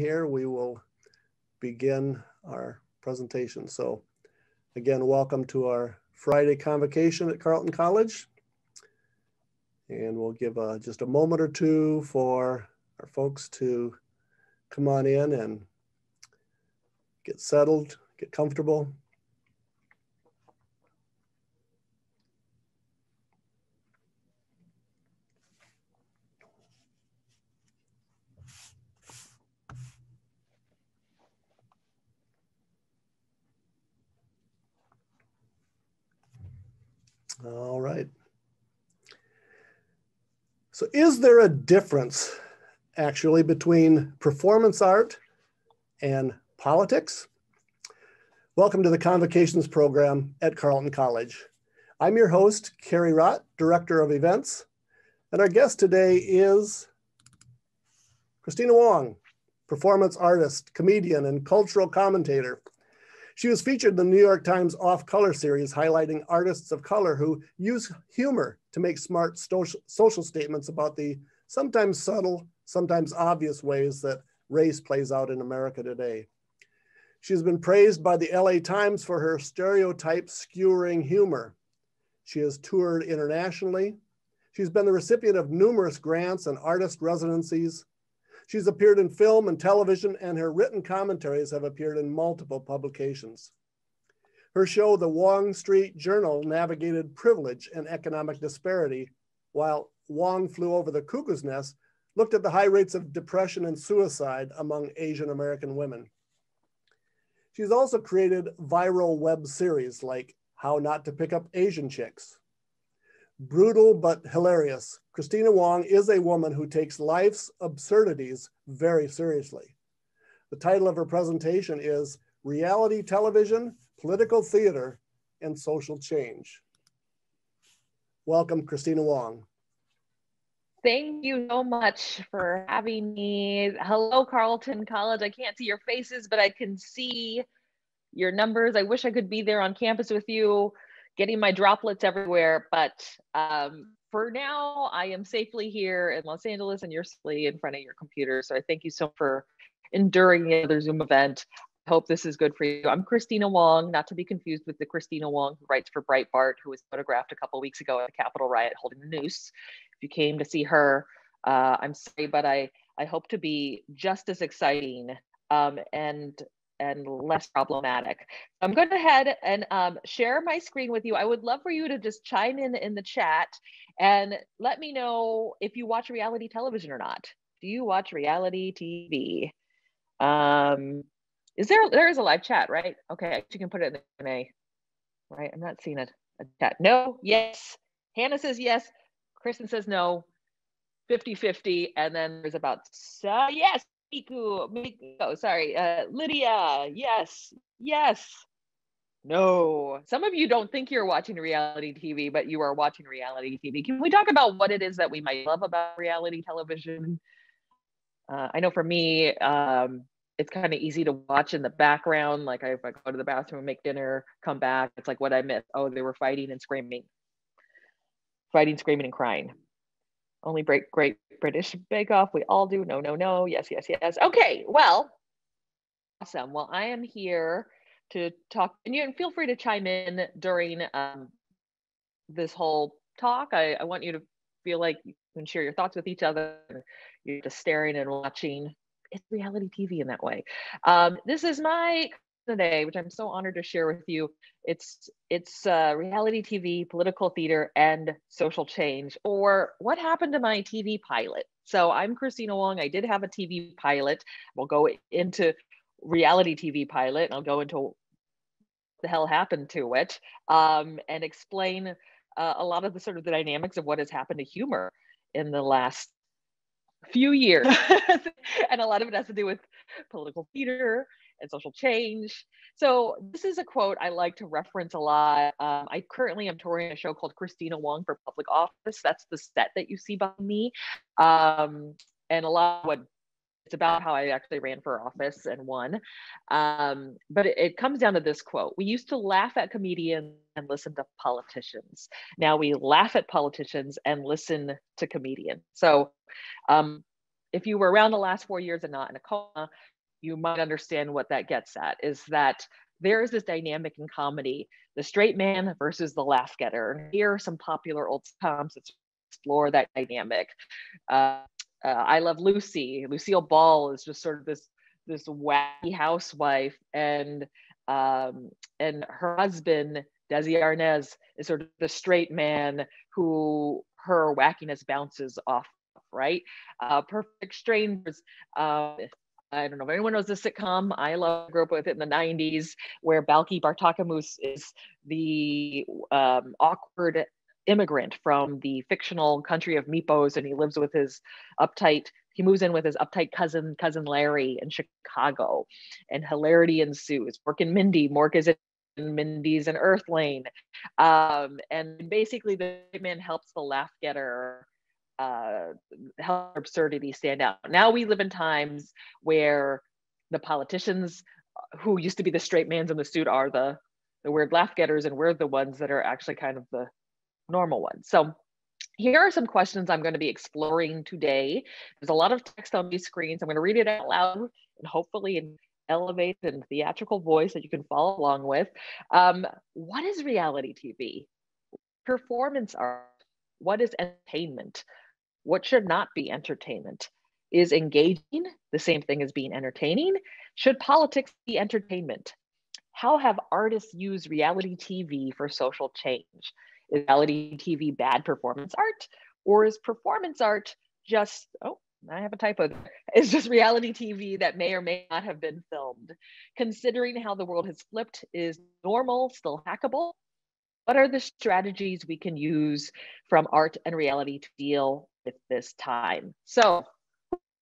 Here we will begin our presentation. So again, welcome to our Friday convocation at Carleton College. And we'll give just a moment or two for our folks to come on in and get settled, get comfortable. All right. So is there a difference actually between performance art and politics? Welcome to the Convocations program at Carleton College. I'm your host, Carrie Rott, Director of Events, and our guest today is Kristina Wong, performance artist, comedian, and cultural commentator. She was featured in the New York Times Off Color series, highlighting artists of color who use humor to make smart social statements about the sometimes subtle, sometimes obvious ways that race plays out in America today. She's been praised by the LA Times for her stereotype skewering humor. She has toured internationally. She's been the recipient of numerous grants and artist residencies. She's appeared in film and television, and her written commentaries have appeared in multiple publications. Her show, The Wong Street Journal, navigated privilege and economic disparity, while Wong Flew Over the Cuckoo's Nest looked at the high rates of depression and suicide among Asian American women. She's also created viral web series like How Not to Pick Up Asian Chicks. Brutal but hilarious, Kristina Wong is a woman who takes life's absurdities very seriously. The title of her presentation is Reality Television, Political Theater, and Social Change. Welcome, Kristina Wong. Thank you so much for having me. Hello, Carleton College. I can't see your faces, but I can see your numbers. I wish I could be there on campus with you, getting my droplets everywhere, but for now, I am safely here in Los Angeles and you're safely in front of your computer. So I thank you so much for enduring the other Zoom event. I hope this is good for you. I'm Kristina Wong, not to be confused with the Kristina Wong who writes for Breitbart, who was photographed a couple of weeks ago at the Capitol riot holding the noose. If you came to see her, I'm sorry, but I hope to be just as exciting and less problematic. I'm going to head and share my screen with you. I would love for you to just chime in the chat and let me know if you watch reality television or not. Do you watch reality TV? There is a live chat, right? Okay, you can put it in the Q&A, right? I'm not seeing a chat. No, yes. Hannah says yes. Kristen says no. 50-50, and then there's about, yes. Miko, sorry, Lydia, yes, no. Some of you don't think you're watching reality TV, but you are watching reality TV. Can we talk about what it is that we might love about reality television? I know for me, it's kind of easy to watch in the background. Like if I go to the bathroom, make dinner, come back, it's like what I missed. Oh, they were fighting and screaming, and crying. Only Great British Bake Off. We all do. No, no, no. Yes, yes, yes. Okay, well, awesome. Well, I am here to talk, and you feel free to chime in during this whole talk. I want you to feel like you can share your thoughts with each other. You're just staring and watching. It's reality TV in that way. This is my today, which I'm so honored to share with you. It's reality TV, political theater, and social change, or what happened to my TV pilot. So I'm Kristina Wong. I did have a TV pilot. We'll go into reality TV pilot, and I'll go into what the hell happened to it, and explain a lot of the sort of the dynamics of what has happened to humor in the last few years. And a lot of it has to do with political theater and social change. So this is a quote I like to reference a lot. I currently am touring a show called Kristina Wong for Public Office. That's the set that you see behind me. And a lot of what it's about how I actually ran for office and won. But it comes down to this quote. We used to laugh at comedians and listen to politicians. Now we laugh at politicians and listen to comedians. So if you were around the last 4 years and not in a coma, you might understand what that gets at, is that there is this dynamic in comedy, the straight man versus the laugh getter. And here are some popular old sitcoms that explore that dynamic. I Love Lucy. Lucille Ball is just sort of this wacky housewife, and her husband, Desi Arnaz, is sort of the straight man who her wackiness bounces off, right? Perfect Strangers. I don't know if anyone knows the sitcom. I grew up with it in the 90s, where Balki Bartakamus is the awkward immigrant from the fictional country of Meepos, and he moves in with his uptight cousin Larry in Chicago, and hilarity ensues. Mork and Mindy. Mork is in Mindy's and Earth Lane. And basically the man helps the laugh getter help absurdity stand out. Now we live in times where the politicians who used to be the straight mans in the suit are the weird laugh getters, and we're the ones that are actually kind of the normal ones. So here are some questions I'm going to be exploring today. There's a lot of text on these screens. I'm going to read it out loud and hopefully in elevate and theatrical voice that you can follow along with. What is reality TV? Performance art? What is entertainment? What should not be entertainment? Is engaging the same thing as being entertaining? Should politics be entertainment? How have artists used reality TV for social change? Is reality TV bad performance art? Or is performance art just, oh, I have a typo there. It's just reality TV that may or may not have been filmed. Considering how the world has flipped, is normal still hackable? What are the strategies we can use from art and reality to deal with this time? So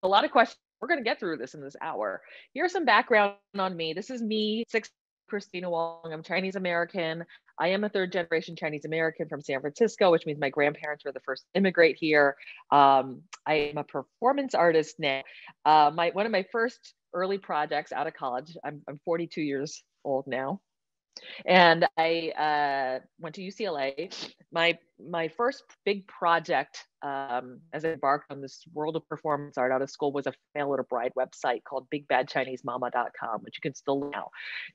a lot of questions. We're going to get through this in this hour. Here's some background on me. This is me, Kristina Wong. I'm Chinese American. I am a third generation Chinese American from San Francisco, which means my grandparents were the first to immigrate here. I am a performance artist now. One of my first early projects out of college, I'm 42 years old now, and I went to UCLA. My first big project as I embarked on this world of performance art out of school was a mail order bride website called bigbadchinesemama.com, which you can still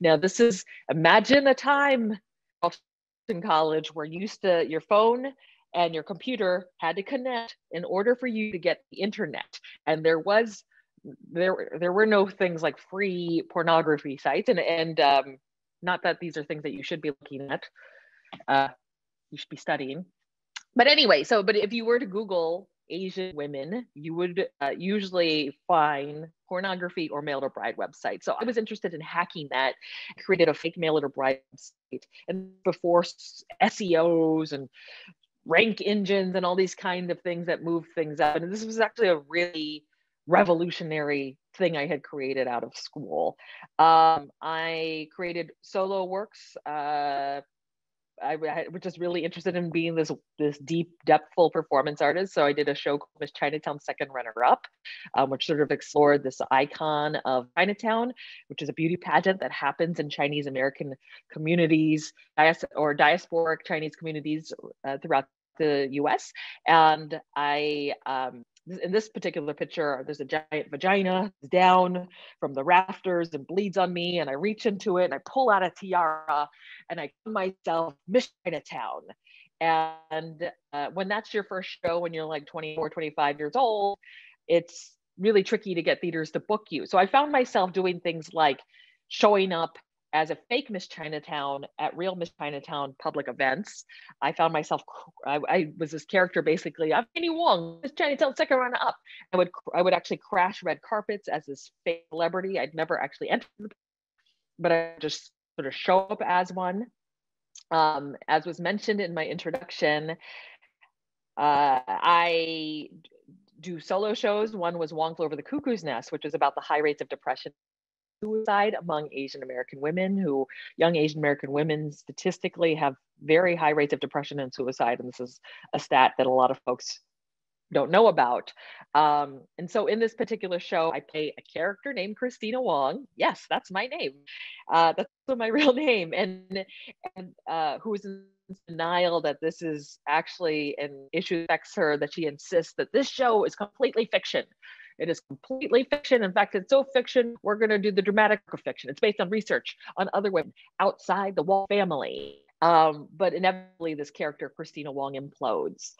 now. This is, imagine a time in college where your phone and your computer had to connect in order for you to get the internet, and there were no things like free pornography sites, and not that these are things that you should be looking at, you should be studying. But anyway, but if you were to Google Asian women, you would usually find pornography or mail order bride websites. So I was interested in hacking that, created a fake mail order bride website, and before SEOs and rank engines and all these kind of things that move things up. And this was actually a really revolutionary thing I had created out of school. I created solo works. I was just really interested in being this deep, depthful performance artist. So I did a show called Miss Chinatown Second Runner-Up, which sort of explored this icon of Chinatown, which is a beauty pageant that happens in Chinese American communities or diasporic Chinese communities throughout the US. And in this particular picture, there's a giant vagina down from the rafters and bleeds on me. And I reach into it and I pull out a tiara and I call myself Miss Chinatown. And when that's your first show, when you're like 24, 25 years old, it's really tricky to get theaters to book you. So I found myself doing things like showing up as a fake Miss Chinatown at real Miss Chinatown public events. I found myself, I was this character basically, I'm Kristina Wong, Miss Chinatown Second Runner-Up. I would actually crash red carpets as this fake celebrity. I'd never actually entered, but I just sort of show up as one. As was mentioned in my introduction, I do solo shows. One was Wong Flew Over the Cuckoo's Nest, which is about the high rates of depression suicide among Asian American women, young Asian American women statistically have very high rates of depression and suicide. And this is a stat that a lot of folks don't know about. And so in this particular show, I play a character named Kristina Wong. Yes, that's my name. That's my real name. And who is in denial that this is actually an issue that affects her, that she insists that this show is completely fiction. It is completely fiction. In fact, it's so fiction, we're going to do the dramatic fiction. It's based on research on other women outside the Wong family. But inevitably, this character, Kristina Wong, implodes.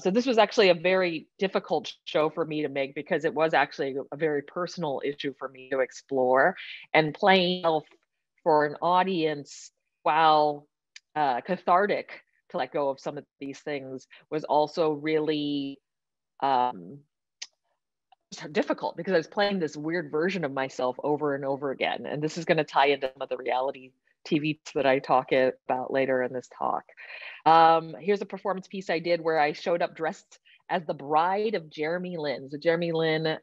So this was actually a very difficult show for me to make because it was actually a very personal issue for me to explore. And playing for an audience, while cathartic to let go of some of these things, was also really difficult because I was playing this weird version of myself over and over again. And this is going to tie into some of the reality TV that I talk about later in this talk. Here's a performance piece I did where I showed up dressed as the bride of Jeremy Lin. So Jeremy Lin,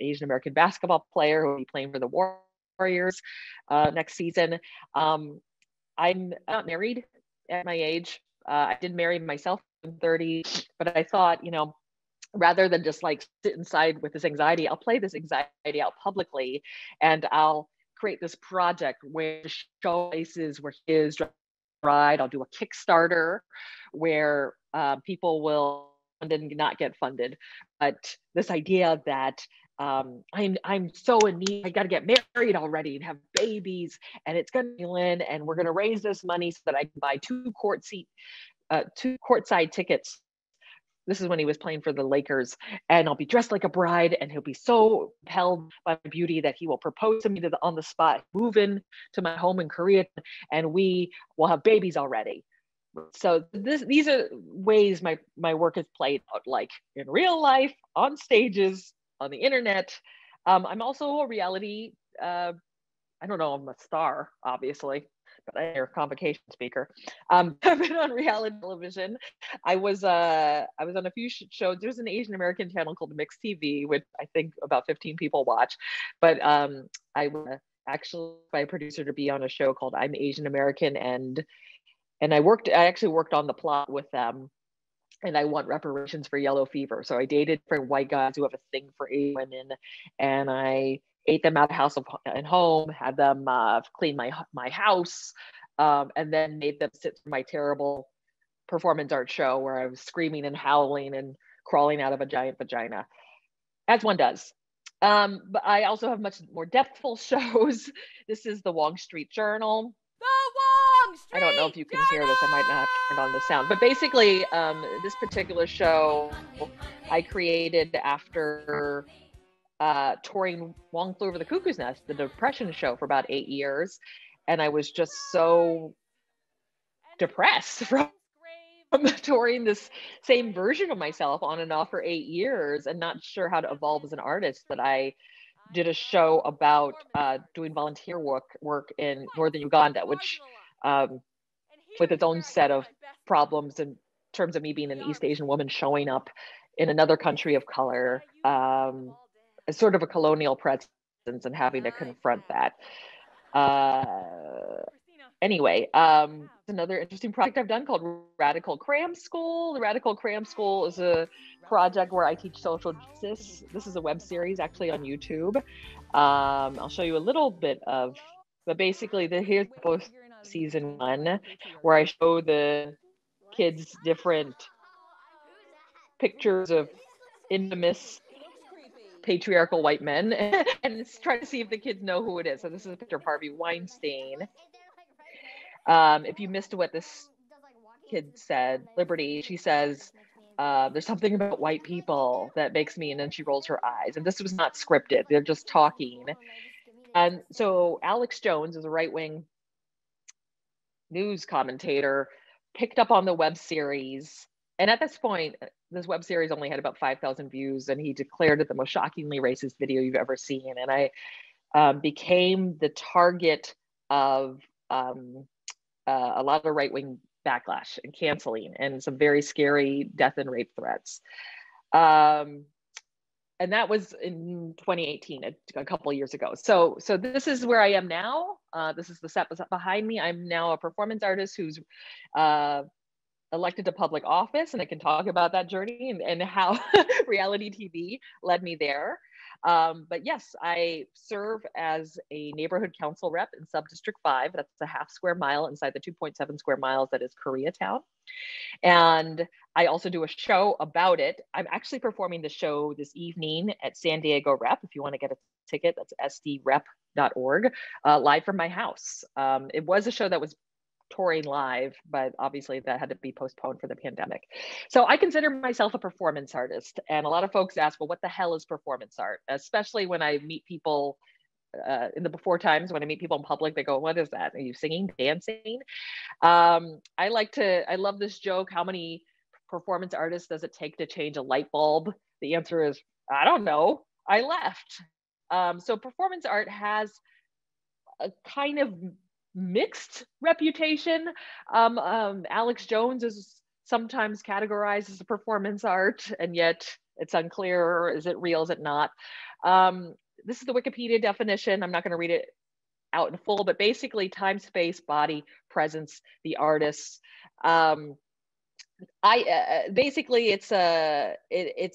Asian American basketball player who will be playing for the Warriors next season. I'm not married at my age. I did marry myself in 30, but I thought, rather than just like sit inside with this anxiety, I'll play this anxiety out publicly, and I'll create this project where show places where he is bride. I'll do a Kickstarter where people will fund and not get funded. But this idea that I'm so in need, I got to get married already and have babies, and it's going to be Lynn, and we're going to raise this money so that I can buy two courtside tickets. This is when he was playing for the Lakers, and I'll be dressed like a bride, and he'll be so compelled by my beauty that he will propose to me on the spot, move in to my home in Korea, and we will have babies already. So these are ways my work is played out, like in real life, on stages, on the internet. I'm also a reality, I don't know, I'm a star, obviously, but I'm a Convocation speaker. I've been on reality television. I was on a few shows. There's an Asian American channel called Mixed TV, which I think about 15 people watch. But I was actually by a producer to be on a show called I'm Asian American, and I actually worked on the plot with them. And I want reparations for yellow fever. So I dated different white guys who have a thing for Asian women, and I ate them out of house and home, had them clean my house, and then made them sit through my terrible performance art show where I was screaming and howling and crawling out of a giant vagina, as one does. But I also have much more depthful shows. This is the Wong Street Journal. I don't know if you can hear this. I might not have to turn on the sound. But basically, this particular show I created after touring Wong Flew Over the Cuckoo's Nest, the Depression show, for about 8 years. And I was just so depressed from touring this same version of myself on and off for 8 years and not sure how to evolve as an artist, that I did a show about doing volunteer work in northern Uganda, which with its own set of problems in terms of me being an East Asian woman showing up in another country of color, as sort of a colonial presence, and having to confront that. Anyway, another interesting project I've done called Radical Cram School. The Radical Cram School is a project where I teach social justice. This is a web series actually on YouTube. I'll show you a little bit of, but basically here's both season 1, where I show the kids different pictures of infamous patriarchal white men and try to see if the kids know who it is. So this is a picture of Harvey Weinstein. If you missed what this kid said, Liberty, she says, there's something about white people that makes me, and then she rolls her eyes. And this was not scripted. They're just talking. And so Alex Jones is a right-wing news commentator, picked up on the web series. And at this point, this web series only had about 5,000 views, and he declared it the most shockingly racist video you've ever seen. And I became the target of a lot of right-wing backlash and canceling and some very scary death and rape threats. And that was in 2018, a couple of years ago. So this is where I am now. This is the set behind me. I'm now a performance artist who's elected to public office, and I can talk about that journey and how reality TV led me there. But yes, I serve as a neighborhood council rep in Subdistrict 5. That's a half square mile inside the 2.7 square miles that is Koreatown. And I also do a show about it. I'm actually performing the show this evening at San Diego Rep. If you want to get a ticket, that's sdrep.org, live from my house. It was a show that was touring live, but obviously that had to be postponed for the pandemic. So I consider myself a performance artist. And a lot of folks ask, well, what the hell is performance art? Especially when I meet people in the before times, when I meet people in public, they go, what is that? Are you singing, dancing? I love this joke. How many performance artists does it take to change a light bulb? The answer is, I don't know. I left. So performance art has a kind of mixed reputation. Alex Jones is sometimes categorized as a performance art, and yet it's unclear, is it real, is it not? This is the Wikipedia definition. I'm not going to read it out in full, but basically time, space, body, presence, the artist. Basically it's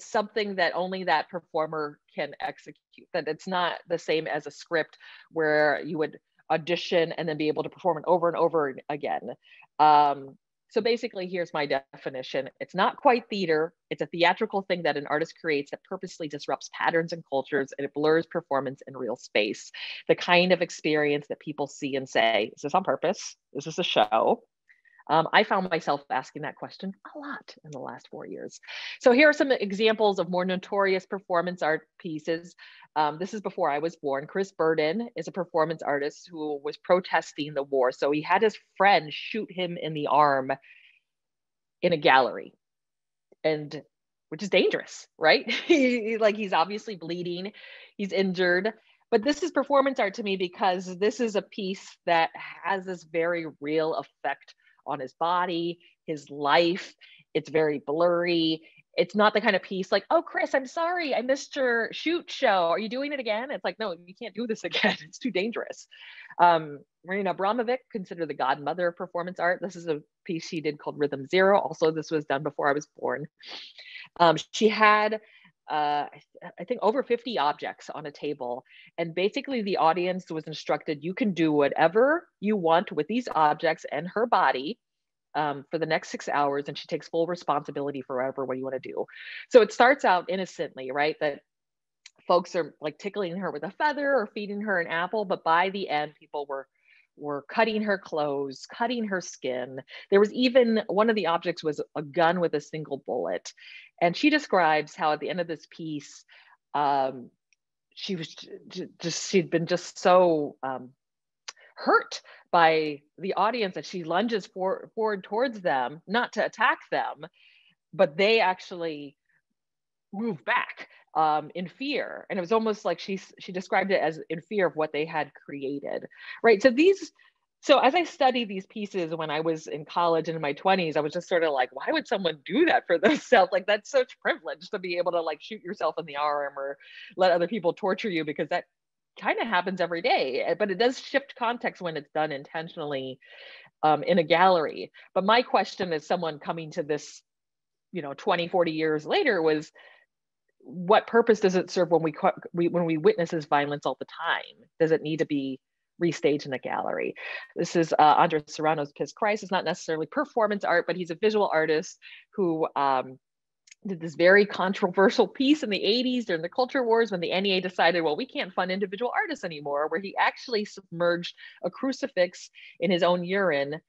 something that only that performer can execute, that it's not the same as a script where you would audition and then be able to perform it over and over again. So basically, here's my definition. It's not quite theater. It's a theatrical thing that an artist creates that purposely disrupts patterns and cultures, and it blurs performance in real space. The kind of experience that people see and say, is this on purpose? Is this a show? I found myself asking that question a lot in the last 4 years. So here are some examples of more notorious performance art pieces. This is before I was born. Chris Burden is a performance artist who was protesting the war. So he had his friend shoot him in the arm in a gallery, and which is dangerous, right? He's obviously bleeding, he's injured. But this is performance art to me because this is a piece that has this very real effect on his body, his life. It's very blurry. It's not the kind of piece like, oh, Chris, I'm sorry, I missed your shoot show. Are you doing it again? It's like, no, you can't do this again. It's too dangerous. Marina Abramovic, considered the godmother of performance art. This is a piece she did called Rhythm Zero. Also, this was done before I was born. She had, I think, over 50 objects on a table. And basically the audience was instructed, you can do whatever you want with these objects and her body for the next 6 hours. And she takes full responsibility for what you want to do. So it starts out innocently, right? That folks are like tickling her with a feather or feeding her an apple. But by the end, people were cutting her clothes, cutting her skin. There was even, one of the objects was a gun with a single bullet. And she describes how at the end of this piece, she'd been just so hurt by the audience that she lunges forward towards them, not to attack them, but they actually move back in fear. And it was almost like she described it as in fear of what they had created, right? So as I studied these pieces when I was in college and in my 20s, I was just sort of like, why would someone do that for themselves? Like, that's such privilege to be able to like shoot yourself in the arm or let other people torture you, because that kind of happens every day. But it does shift context when it's done intentionally in a gallery. But my question as someone coming to this, 20, 40 years later was, what purpose does it serve when we witness this violence all the time? Does it need to be restaged in a gallery? This is Andres Serrano's Piss Christ. It's not necessarily performance art, but he's a visual artist who did this very controversial piece in the 80s during the culture wars when the NEA decided, well, we can't fund individual artists anymore, where he actually submerged a crucifix in his own urine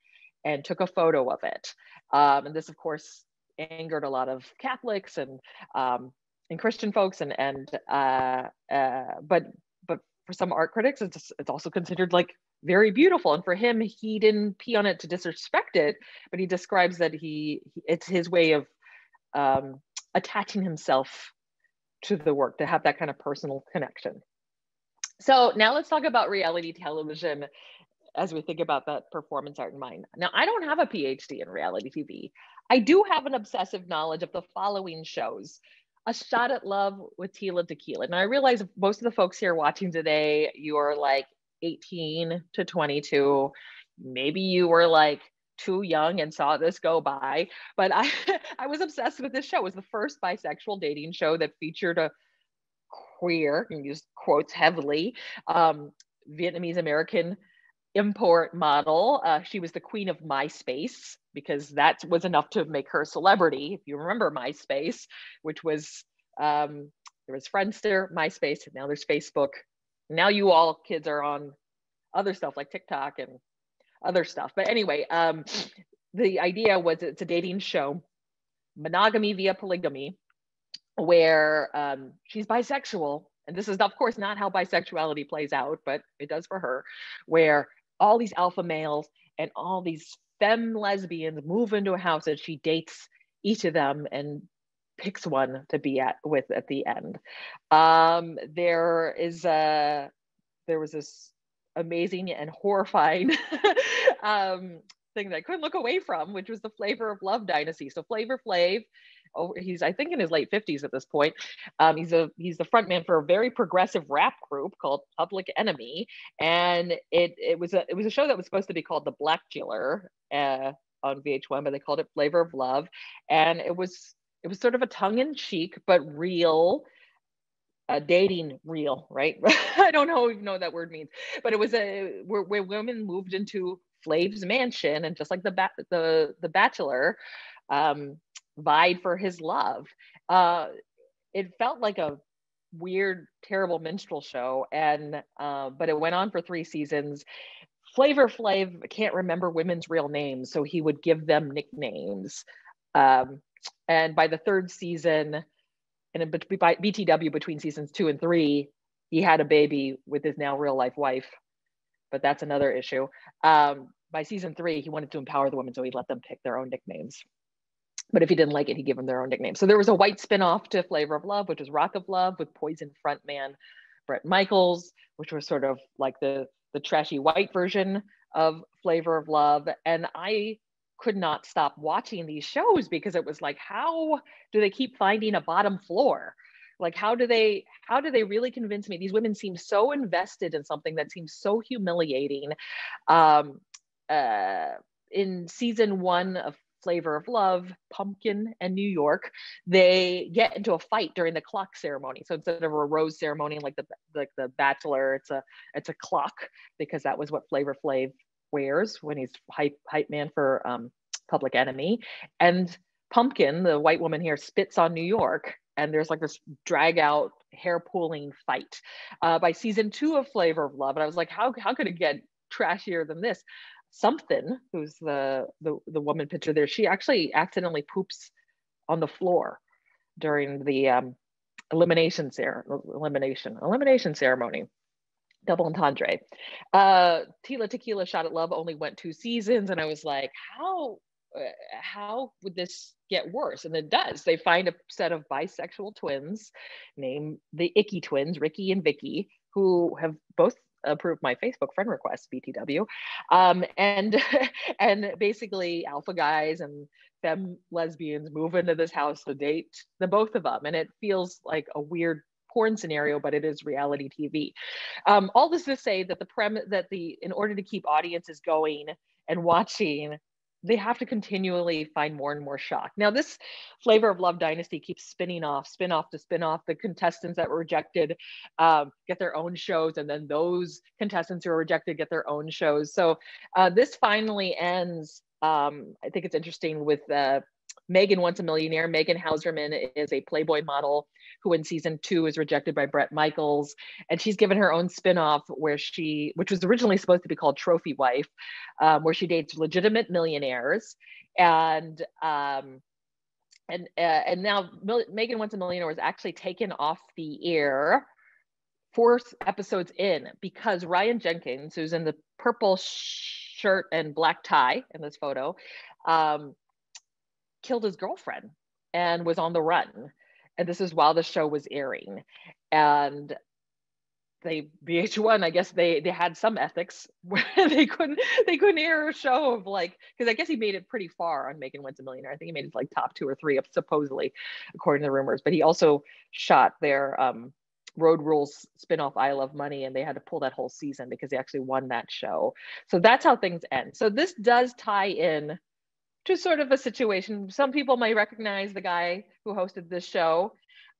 and took a photo of it. And this, of course, angered a lot of Catholics and Christian folks, but for some art critics, it's also considered like very beautiful. And for him, he didn't pee on it to disrespect it, but he describes that it's his way of attaching himself to the work, to have that kind of personal connection. So now let's talk about reality television as we think about that performance art in mind. Now, I don't have a PhD in reality TV. I do have an obsessive knowledge of the following shows: A Shot at Love with Tila, Tequila. Now I realize most of the folks here watching today, you are like 18 to 22. Maybe you were like too young and saw this go by, but I was obsessed with this show. It was the first bisexual dating show that featured a queer, and use quotes heavily, Vietnamese American import model. She was the queen of MySpace, because that was enough to make her a celebrity. If you remember MySpace, which was, there was Friendster, MySpace, and now there's Facebook. Now you all kids are on other stuff like TikTok and other stuff. But anyway, the idea was it's a dating show, monogamy via polygamy, where she's bisexual. And this is, of course, not how bisexuality plays out, but it does for her, where all these alpha males and all these femme lesbians move into a house, and she dates each of them and picks one to be with at the end. There was this amazing and horrifying thing that I couldn't look away from, which was the Flavor of Love dynasty. So Flavor Flav, he's, I think, in his late 50s at this point. He's the front man for a very progressive rap group called Public Enemy, and it was a show that was supposed to be called The Black Jiller on VH1, but they called it Flavor of Love, and it was sort of a tongue-in-cheek but real dating reel, right? I don't know even know what that word means, but it was where women moved into Flav's mansion, and just like the Bachelor, vied for his love. It felt like a weird, terrible minstrel show, and but it went on for 3 seasons. Flavor Flav can't remember women's real names, so he would give them nicknames. And by the 3rd season, and by BTW between seasons 2 and 3, he had a baby with his now real life wife, but that's another issue. By season 3, he wanted to empower the women, so he let them pick their own nicknames. But if he didn't like it, he'd give them their own nickname. So there was a white spinoff to Flavor of Love, which was Rock of Love, with Poison frontman Bret Michaels, which was sort of like the trashy white version of Flavor of Love. And I could not stop watching these shows, because it was like, how do they keep finding a bottom floor? Like, how do they really convince me? These women seem so invested in something that seems so humiliating. In season 1 of Flavor of Love, Pumpkin and New York, they get into a fight during the clock ceremony. So instead of a rose ceremony like the Bachelor, it's a clock, because that was what Flavor Flav wears when he's hype man for Public Enemy. And Pumpkin, the white woman here, spits on New York, and there's like this drag out hair pulling fight. By season 2 of Flavor of Love, and I was like, how could it get trashier than this? Something, who's the woman picture there, she actually accidentally poops on the floor during the elimination ceremony. Double entendre. Tila Tequila Shot at Love only went 2 seasons, and I was like, how would this get worse? And it does. They find a set of bisexual twins named the Icky twins, Ricky and Vicky, who have both approved my Facebook friend request, BTW, and basically alpha guys and femme lesbians move into this house to date the both of them, and it feels like a weird porn scenario, but it is reality TV. All this to say that in order to keep audiences going and watching, they have to continually find more and more shock. Now, this Flavor of Love dynasty keeps spin off to spin off. The contestants that were rejected get their own shows, and then those contestants who are rejected get their own shows. So this finally ends. I think it's interesting with Megan Once a Millionaire. Megan Hauserman is a Playboy model who in season 2 is rejected by Bret Michaels, and she's given her own spinoff which was originally supposed to be called Trophy Wife, where she dates legitimate millionaires, and now Megan Once a Millionaire was actually taken off the air 4 episodes in, because Ryan Jenkins, who's in the purple shirt and black tie in this photo, killed his girlfriend and was on the run. And this is while the show was airing. And VH1, I guess they had some ethics where they couldn't air a show of, like, because I guess he made it pretty far on Megan Once a Millionaire. I think he made it like top 2 or 3 supposedly, according to the rumors. But he also shot their Road Rules spinoff I Love Money, and they had to pull that whole season because they actually won that show. So that's how things end. So this does tie in to sort of a situation. Some people might recognize the guy who hosted this show.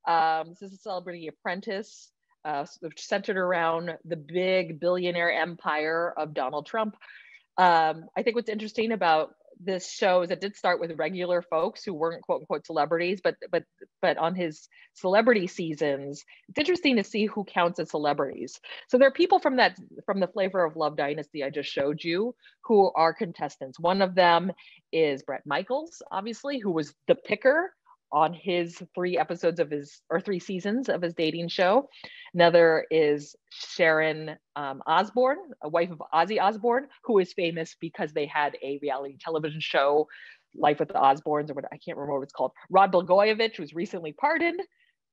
This is a Celebrity Apprentice, centered around the big billionaire empire of Donald Trump. I think what's interesting about this show is it did start with regular folks who weren't quote unquote celebrities, but on his celebrity seasons, it's interesting to see who counts as celebrities. So there are people from the Flavor of Love dynasty I just showed you who are contestants. One of them is Bret Michaels, obviously, who was the picker on his 3 seasons of his dating show. Another is Sharon Osbourne, a wife of Ozzy Osbourne, who is famous because they had a reality television show, Life with the Osbournes, or what, I can't remember what it's called. Rod Blagojevich was recently pardoned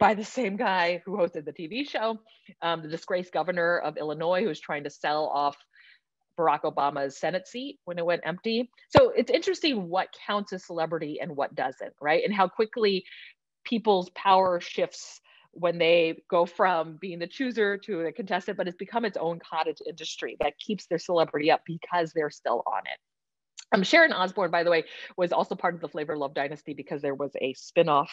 by the same guy who hosted the TV show. The disgraced governor of Illinois, who was trying to sell off Barack Obama's Senate seat when it went empty. So it's interesting what counts as celebrity and what doesn't, right? And how quickly people's power shifts when they go from being the chooser to the contestant, but it's become its own cottage industry that keeps their celebrity up because they're still on it. Sharon Osbourne, by the way, was also part of the Flavor of Love dynasty because there was a spinoff.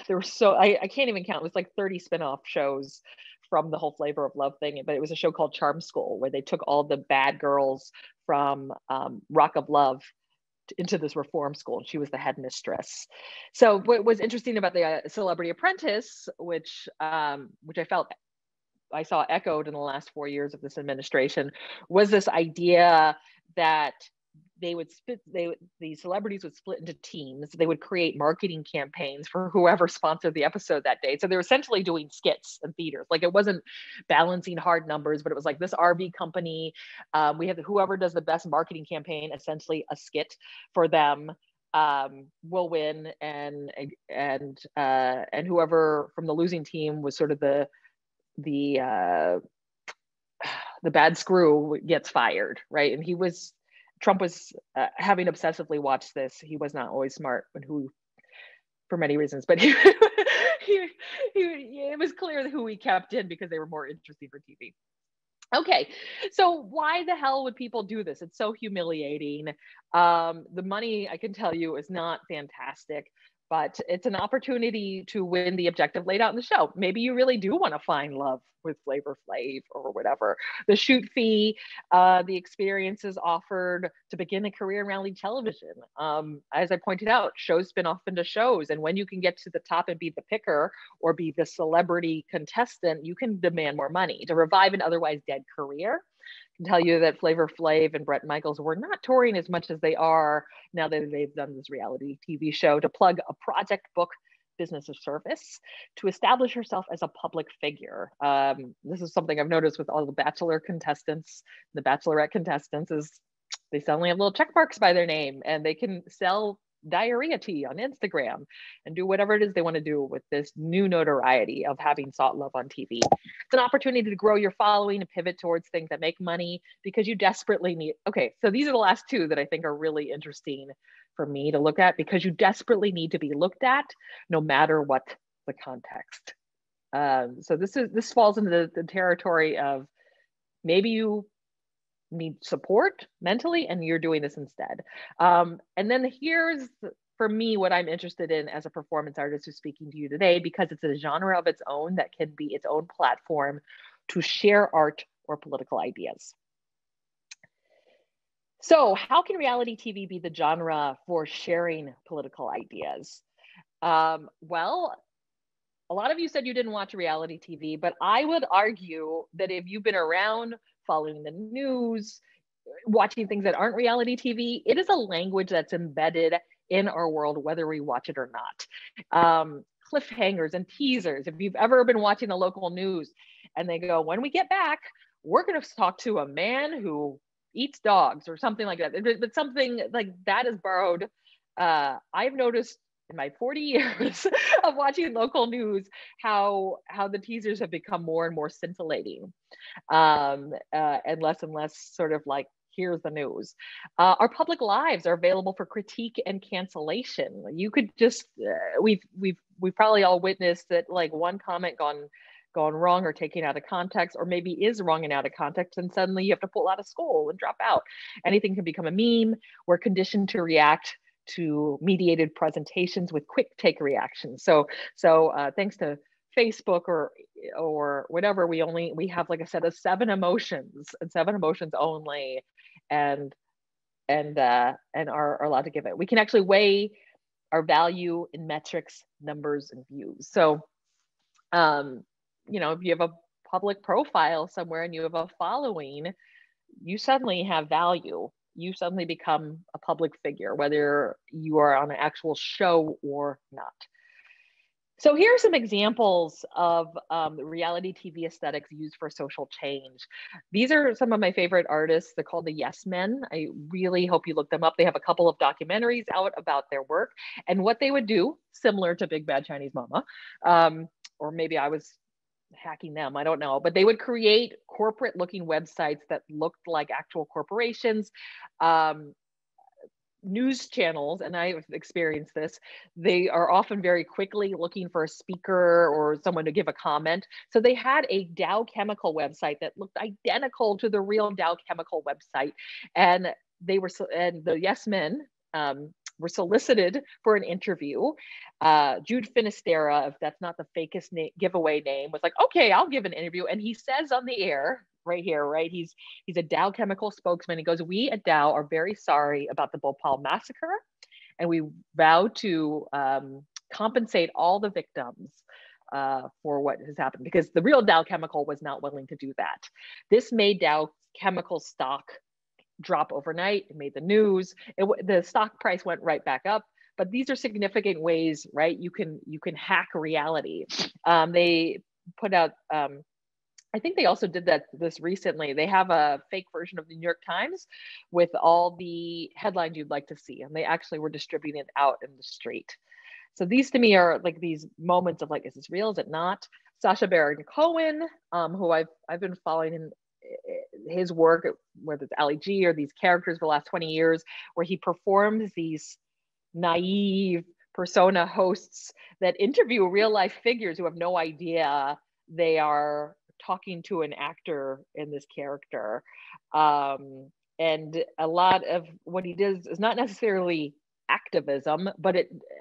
There were I can't even count. It was like 30 spinoff shows from the whole Flavor of Love thing, but it was a show called Charm School where they took all the bad girls from Rock of Love into this reform school, and she was the headmistress. So what was interesting about the Celebrity Apprentice, which I felt I saw echoed in the last 4 years of this administration, was this idea that the celebrities would split into teams. They would create marketing campaigns for whoever sponsored the episode that day. So they were essentially doing skits and theaters. Like, it wasn't balancing hard numbers, but it was like this RV company. We have whoever does the best marketing campaign, essentially a skit for them, will win, and whoever from the losing team was sort of the bad screw gets fired, right? And Trump was having obsessively watched this. He was not always smart, for many reasons, but it was clear who he kept in because they were more interesting for TV. Okay, so why the hell would people do this? It's so humiliating. The money, I can tell you, is not fantastic, but it's an opportunity to win the objective laid out in the show. Maybe you really do want to find love with Flavor Flav or whatever. The shoot fee, the experiences offered to begin a career in reality television. As I pointed out, shows spin off into shows. And when you can get to the top and be the picker or be the celebrity contestant, you can demand more money to revive an otherwise dead career. I can tell you that Flavor Flav and Bret Michaels were not touring as much as they are now that they've done this reality TV show to plug a project book business or service to establish herself as a public figure. This is something I've noticed with all the Bachelor contestants, the Bachelorette contestants, is they suddenly have little check marks by their name, and they can sell diarrhea tea on Instagram and do whatever it is they want to do with this new notoriety of having sought love on TV. It's an opportunity to grow your following and pivot towards things that make money because you desperately need. Okay, so these are the last two that I think are really interesting for me to look at, because you desperately need to be looked at no matter what the context. So this falls into the territory of maybe you need support mentally and you're doing this instead. And then here's, for me, what I'm interested in as a performance artist who's speaking to you today, because it's a genre of its own that can be its own platform to share art or political ideas. So how can reality TV be the genre for sharing political ideas? Well, a lot of you said you didn't watch reality TV, but I would argue that if you've been around following the news, watching things that aren't reality TV, it is a language that's embedded in our world, whether we watch it or not. Cliffhangers and teasers. If you've ever been watching the local news and they go, when we get back, we're going to talk to a man who eats dogs or something like that. But something like that is borrowed. I've noticed in my 40 years of watching local news how the teasers have become more and more scintillating, and less sort of like, here's the news. Our public lives are available for critique and cancellation. You could just we've probably all witnessed that, like, one comment gone wrong or taken out of context, or maybe is wrong and out of context, and suddenly you have to pull out of school and drop out. Anything can become a meme. We're conditioned to react to mediated presentations with quick take reactions. So thanks to Facebook or whatever, we have like a set of 7 emotions and 7 emotions only, and are allowed to give it. We can actually weigh our value in metrics, numbers, and views. So, you know, if you have a public profile somewhere and you have a following, you suddenly have value. You suddenly become a public figure, whether you are on an actual show or not. So here are some examples of reality TV aesthetics used for social change. These are some of my favorite artists. They're called the Yes Men. I really hope you look them up. They have a couple of documentaries out about their work and what they would do, similar to Big Bad Chinese Mama. Or maybe I was hacking them, I don't know, but they would create corporate looking websites that looked like actual corporations. News channels, and I've experienced this, they are often very quickly looking for a speaker or someone to give a comment. So they had a Dow Chemical website that looked identical to the real Dow Chemical website. And the Yes Men were solicited for an interview. Jude Finisterra, if that's not the fakest giveaway name, was like, okay, I'll give an interview. And he says on the air, right here, right? He's a Dow Chemical spokesman. He goes, we at Dow are very sorry about the Bhopal massacre, and we vow to compensate all the victims for what has happened, because the real Dow Chemical was not willing to do that. This made Dow Chemical stock drop overnight. It made the news. The stock price went right back up. But these are significant ways, right? You can hack reality. They put out. I think they also did this recently. They have a fake version of the New York Times with all the headlines you'd like to see, and they actually were distributing it out in the street. So these to me are like these moments of like, is this real? Is it not? Sacha Baron Cohen, who I've been following in his work, whether it's Ali G or these characters for the last 20 years, where he performs these naive persona hosts that interview real life figures who have no idea they are talking to an actor in this character. And a lot of what he does is not necessarily activism, but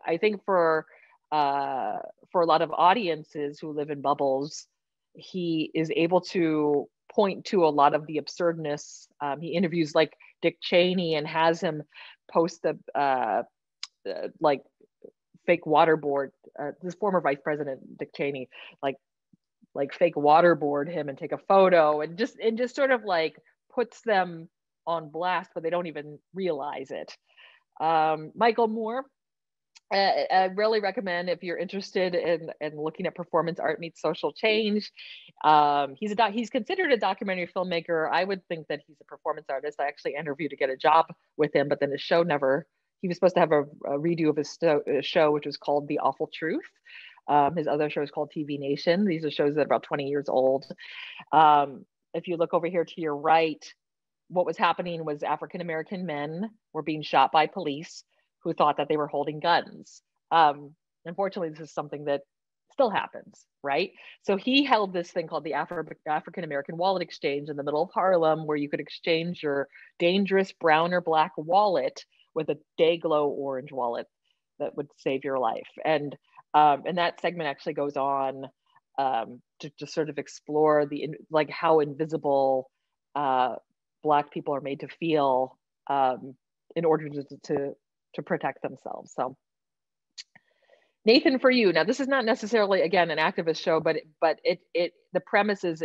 I think for a lot of audiences who live in bubbles, he is able to point to a lot of the absurdness. He interviews like Dick Cheney and has him post like fake waterboard, this former Vice President Dick Cheney, like fake waterboard him and take a photo, and just sort of like puts them on blast, but they don't even realize it. Michael Moore, I really recommend if you're interested in looking at performance art meets social change. He's considered a documentary filmmaker. I would think that he's a performance artist. I actually interviewed to get a job with him, but then his show he was supposed to have a redo of his show, which was called The Awful Truth. His other show is called TV Nation. These are shows that are about 20 years old. If you look over here to your right, what was happening was African-American men were being shot by police who thought that they were holding guns. Unfortunately, this is something that still happens, right? So he held this thing called the African-American Wallet Exchange in the middle of Harlem, where you could exchange your dangerous brown or black wallet with a Dayglow orange wallet that would save your life. And that segment actually goes on to sort of explore like how invisible Black people are made to feel in order to protect themselves. So Nathan, for you, now this is not necessarily, again, an activist show, but the premise is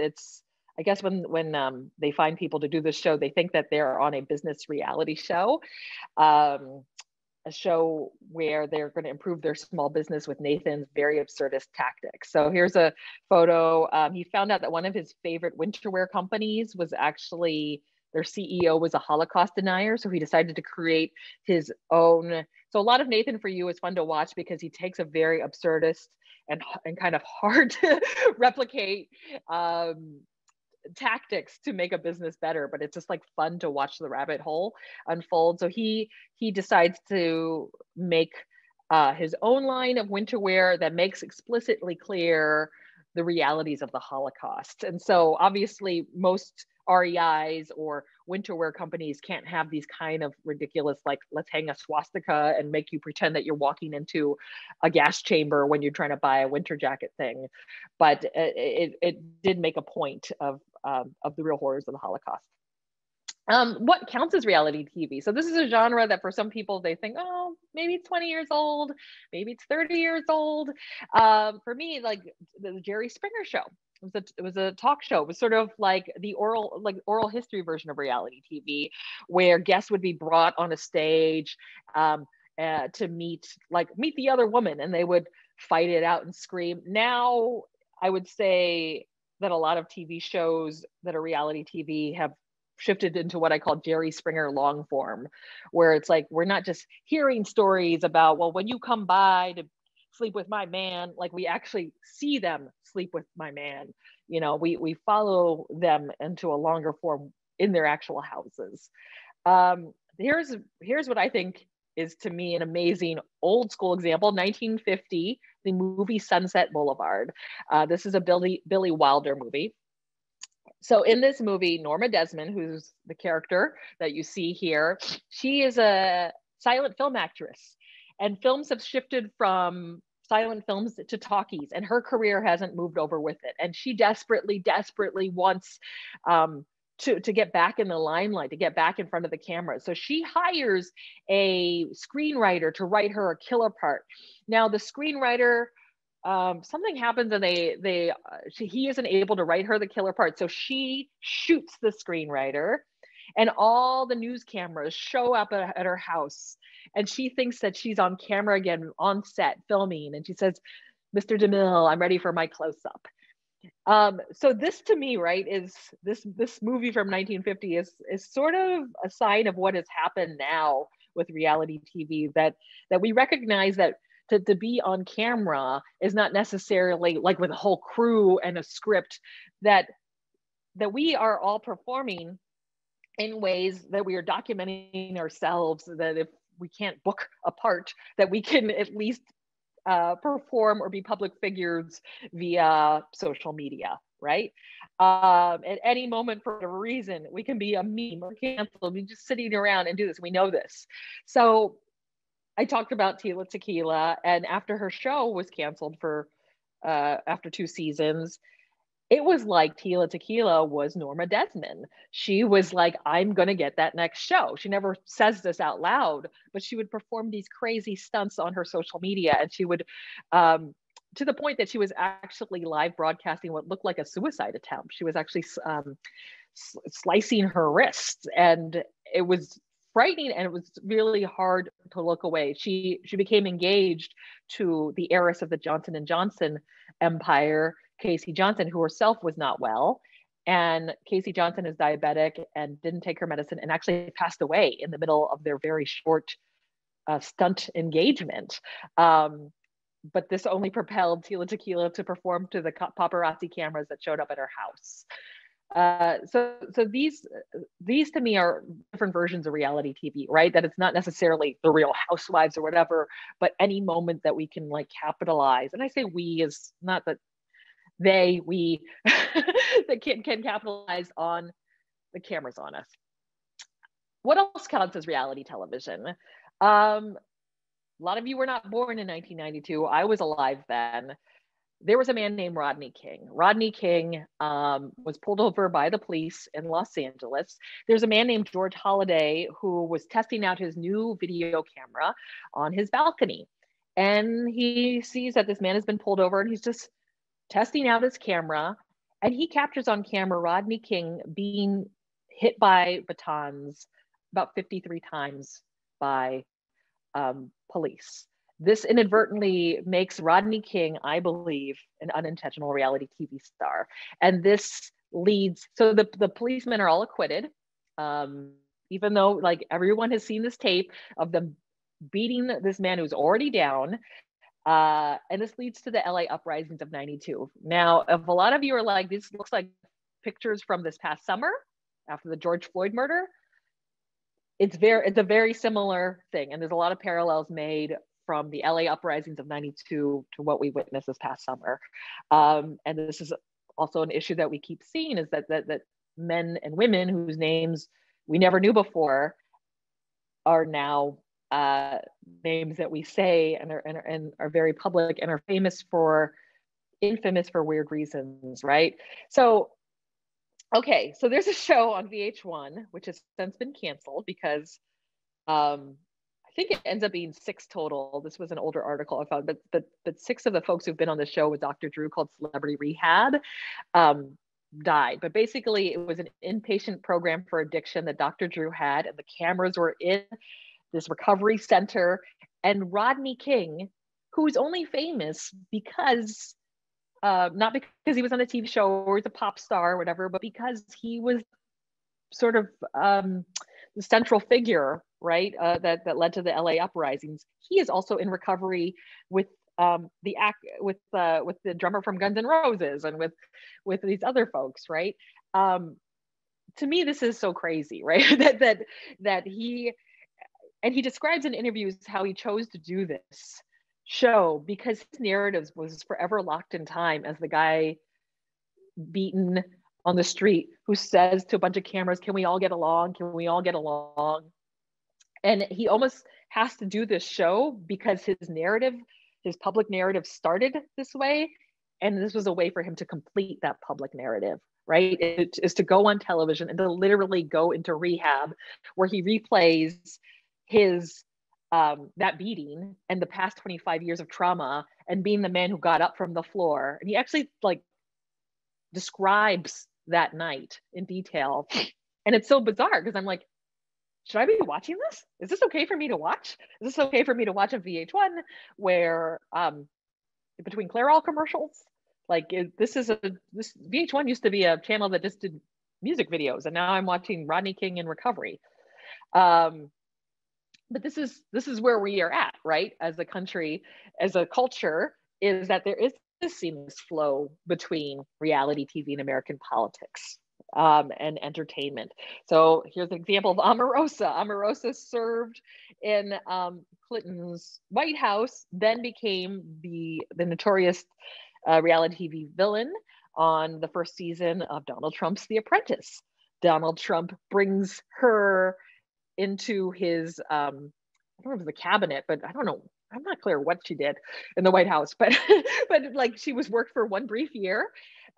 I guess when they find people to do this show, they think that they're on a business reality show. A show where they're going to improve their small business with Nathan's very absurdist tactics. So here's a photo. He found out that one of his favorite winterwear companies was actually, their CEO was a Holocaust denier. So he decided to create his own. So a lot of Nathan for You is fun to watch because he takes a very absurdist and kind of hard to replicate tactics to make a business better, but it's just like fun to watch the rabbit hole unfold. So he decides to make his own line of winterwear that makes explicitly clear the realities of the Holocaust. And so obviously most REIs or winter wear companies can't have these kind of ridiculous, like, let's hang a swastika and make you pretend that you're walking into a gas chamber when you're trying to buy a winter jacket thing. But it did make a point of the real horrors of the Holocaust. What counts as reality TV? So this is a genre that for some people, they think, oh, maybe it's 20 years old, maybe it's 30 years old. For me, like the Jerry Springer show, it was a talk show. It was sort of like the oral history version of reality TV, where guests would be brought on a stage to meet the other woman, and they would fight it out and scream. Now, I would say that a lot of TV shows that are reality TV have shifted into what I call Jerry Springer long form, where it's like, we're not just hearing stories about, well, when you come by to sleep with my man, like we actually see them sleep with my man. You know, we follow them into a longer form in their actual houses. Here's what I think is, to me, an amazing old school example. 1950, the movie Sunset Boulevard. This is a Billy Wilder movie. So in this movie, Norma Desmond, who's the character that you see here, she is a silent film actress, and films have shifted from silent films to talkies, and her career hasn't moved over with it. And she desperately wants to get back in the limelight, to get back in front of the camera. So she hires a screenwriter to write her a killer part. Now the screenwriter, something happens and he isn't able to write her the killer part. So she shoots the screenwriter, and all the news cameras show up at her house, and she thinks that she's on camera again on set filming. And she says, "Mr. DeMille, I'm ready for my close-up." So this, to me, right, is this movie from 1950 is sort of a sign of what has happened now with reality TV, that we recognize that to be on camera is not necessarily like with a whole crew and a script, that we are all performing in ways that we are documenting ourselves, that if we can't book a part, that we can at least perform or be public figures via social media, right? At any moment, for whatever reason, we can be a meme or canceled. We're just sitting around and do this. We know this. So I talked about Tila Tequila, and after her show was canceled for after 2 seasons, it was like Tila Tequila was Norma Desmond. She was like, I'm going to get that next show. She never says this out loud, but she would perform these crazy stunts on her social media. And she would, to the point that she was actually live broadcasting what looked like a suicide attempt. She was actually slicing her wrists, and it was frightening, and it was really hard to look away. She became engaged to the heiress of the Johnson & Johnson empire, Casey Johnson, who herself was not well. And Casey Johnson is diabetic and didn't take her medicine, and actually passed away in the middle of their very short stunt engagement. But this only propelled Tila Tequila to perform to the paparazzi cameras that showed up at her house. So these to me are different versions of reality TV, right? That it's not necessarily the Real Housewives or whatever, but any moment that we can like capitalize. And I say we is not that we that can capitalize on the cameras on us. What else counts as reality television? A lot of you were not born in 1992. I was alive then. There was a man named Rodney King. Rodney King was pulled over by the police in Los Angeles. There's a man named George Holliday who was testing out his new video camera on his balcony. And he sees that this man has been pulled over, and he's just testing out his camera. And he captures on camera Rodney King being hit by batons about 53 times by police. This inadvertently makes Rodney King, I believe, an unintentional reality TV star. And this leads, so the policemen are all acquitted, even though like everyone has seen this tape of them beating this man who's already down. And this leads to the LA uprisings of 92. Now, if a lot of you are like, this looks like pictures from this past summer after the George Floyd murder, it's a very similar thing. And there's a lot of parallels made from the LA uprisings of 92 to what we witnessed this past summer. And this is also an issue that we keep seeing, is that men and women whose names we never knew before are now names that we say and are very public and are infamous for weird reasons, right? So, okay, so there's a show on VH1, which has since been canceled because I think it ends up being 6 total. This was an older article I found, but 6 of the folks who've been on the show with Dr. Drew, called Celebrity Rehab, died. But basically, it was an inpatient program for addiction that Dr. Drew had, and the cameras were in this recovery center. And Rodney King, who's only famous because not because he was on a TV show or he's a pop star or whatever, but because he was sort of the central figure, right? That led to the LA uprisings. He is also in recovery with the drummer from Guns N' Roses and with these other folks, right? To me, this is so crazy, right? that he describes in interviews how he chose to do this show because his narrative was forever locked in time as the guy beaten on the street who says to a bunch of cameras, "Can we all get along? Can we all get along?" And he almost has to do this show because his public narrative started this way. And this was a way for him to complete that public narrative, right? It is to go on television and to literally go into rehab where he replays his that beating and the past 25 years of trauma and being the man who got up from the floor. And he actually describes that night in detail. And it's so bizarre because I'm like, should I be watching this? Is this okay for me to watch? Is this okay for me to watch on VH1 where between Clairol commercials, this VH1 used to be a channel that just did music videos, and now I'm watching Rodney King in recovery. But this is where we are at, right? As a country, as a culture, is that there is this seamless flow between reality TV and American politics and entertainment. So here's an example of Omarosa. Omarosa served in Clinton's White House, then became the notorious reality TV villain on the first season of Donald Trump's The Apprentice. Donald Trump brings her into his, I don't know if it was the cabinet, but I don't know. I'm not clear what she did in the White House, but she was worked for one brief year,